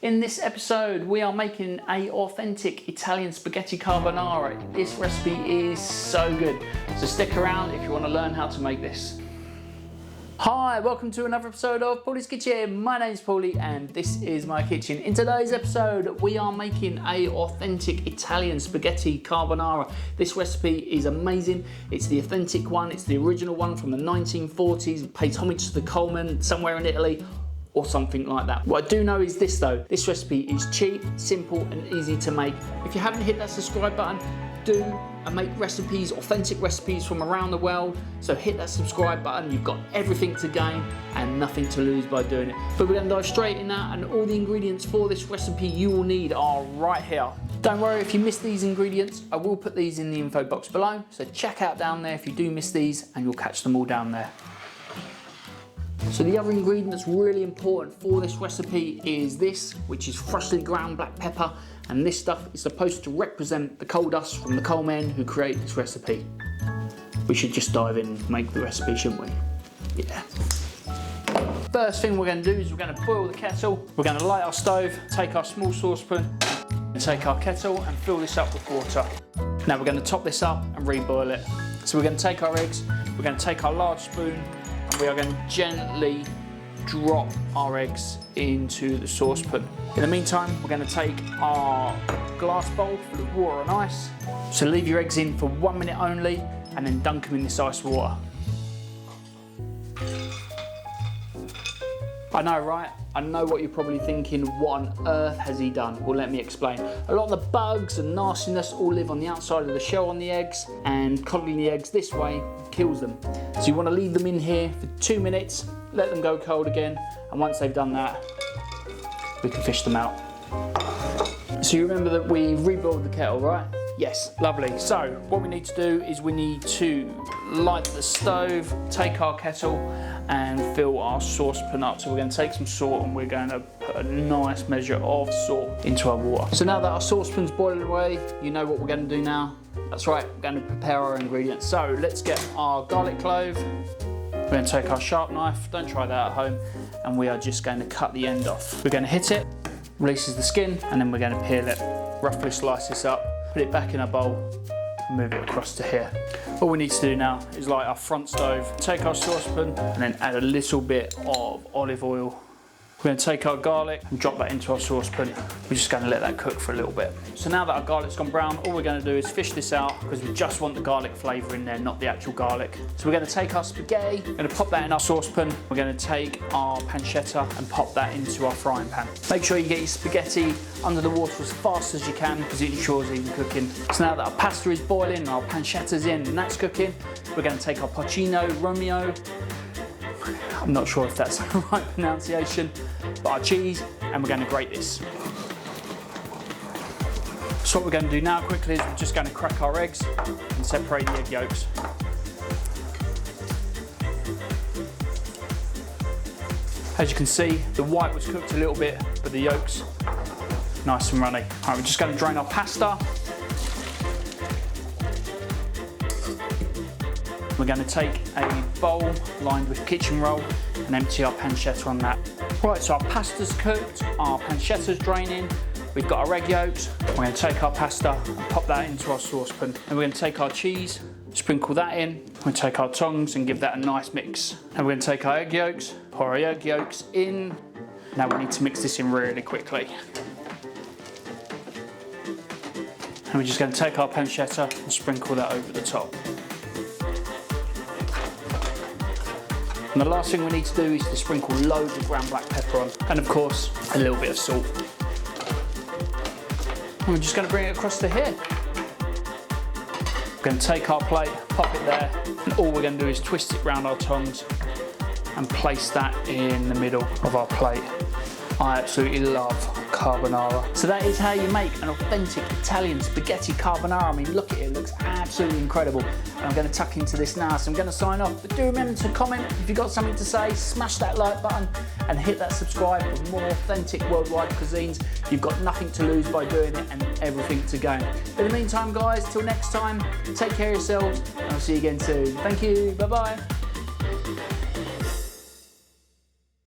In this episode, we are making an authentic Italian spaghetti carbonara. This recipe is so good, so stick around if you want to learn how to make this. Hi, welcome to another episode of Paulies Kitchen. My name is Paulie and this is my kitchen. In today's episode, we are making an authentic Italian spaghetti carbonara. This recipe is amazing. It's the authentic one. It's the original one from the 1940s. It pays homage to the Coleman somewhere in Italy, or something like that. What I do know is this though, this recipe is cheap, simple and easy to make. If you haven't hit that subscribe button, do I make recipes, authentic recipes from around the world, so hit that subscribe button. You've got everything to gain and nothing to lose by doing it. But we're going to dive straight in that, and all the ingredients for this recipe you will need are right here. Don't worry if you miss these ingredients, I will put these in the info box below, so check out down there if you do miss these and you'll catch them all down there. So the other ingredient that's really important for this recipe is this, which is freshly ground black pepper, and this stuff is supposed to represent the coal dust from the coal men who create this recipe. We should just dive in and make the recipe, shouldn't we? Yeah. First thing we're going to do is we're going to boil the kettle. We're going to light our stove, take our small saucepan, and take our kettle and fill this up with water. Now we're going to top this up and reboil it. So we're going to take our eggs, we're going to take our large spoon, we are going to gently drop our eggs into the saucepan. In the meantime, we're going to take our glass bowl full of water and ice. So leave your eggs in for 1 minute only and then dunk them in this ice water. I know, right? I know what you're probably thinking, what on earth has he done? Well, let me explain. A lot of the bugs and nastiness all live on the outside of the shell on the eggs, and coddling the eggs this way kills them. So you want to leave them in here for 2 minutes, let them go cold again, and once they've done that, we can fish them out. So you remember that we reboiled the kettle, right? Yes, lovely. So what we need to do is we need to light the stove, take our kettle and fill our saucepan up. So we're going to take some salt and we're going to put a nice measure of salt into our water. So now that our saucepan's boiling away, you know what we're going to do now. That's right, we're going to prepare our ingredients. So let's get our garlic clove. We're going to take our sharp knife, don't try that at home, and we are just going to cut the end off. We're going to hit it, releases the skin, and then we're going to peel it. Roughly slice this up, put it back in a bowl, and move it across to here. All we need to do now is light our front stove, take our saucepan, and then add a little bit of olive oil. We're going to take our garlic and drop that into our saucepan. We're just going to let that cook for a little bit. So now that our garlic's gone brown, all we're going to do is fish this out because we just want the garlic flavour in there, not the actual garlic. So we're going to take our spaghetti, we're going to pop that in our saucepan. We're going to take our pancetta and pop that into our frying pan. Make sure you get your spaghetti under the water as fast as you can because it ensures even cooking. So now that our pasta is boiling, our pancetta's in and that's cooking, we're going to take our pecorino, romano, I'm not sure if that's the right pronunciation, but our cheese, and we're going to grate this. So what we're going to do now quickly is we're just going to crack our eggs and separate the egg yolks. As you can see, the white was cooked a little bit, but the yolks, nice and runny. All right, we're just going to drain our pasta. We're going to take a bowl lined with kitchen roll and empty our pancetta on that. Right, so our pasta's cooked, our pancetta's draining, we've got our egg yolks. We're going to take our pasta and pop that into our saucepan. And we're going to take our cheese, sprinkle that in. We're going to take our tongs and give that a nice mix. And we're going to take our egg yolks, pour our egg yolks in. Now we need to mix this in really quickly. And we're just going to take our pancetta and sprinkle that over the top. And the last thing we need to do is to sprinkle loads of ground black pepper on, and of course, a little bit of salt. And we're just going to bring it across to here. We're going to take our plate, pop it there, and all we're going to do is twist it round our tongs and place that in the middle of our plate. I absolutely love carbonara. So that is how you make an authentic Italian spaghetti carbonara. I mean, look at it, it looks absolutely incredible. And I'm going to tuck into this now, so I'm going to sign off. But do remember to comment if you've got something to say, smash that like button and hit that subscribe for more authentic worldwide cuisines. You've got nothing to lose by doing it and everything to gain. But in the meantime, guys, till next time, take care of yourselves and I'll see you again soon. Thank you, bye-bye.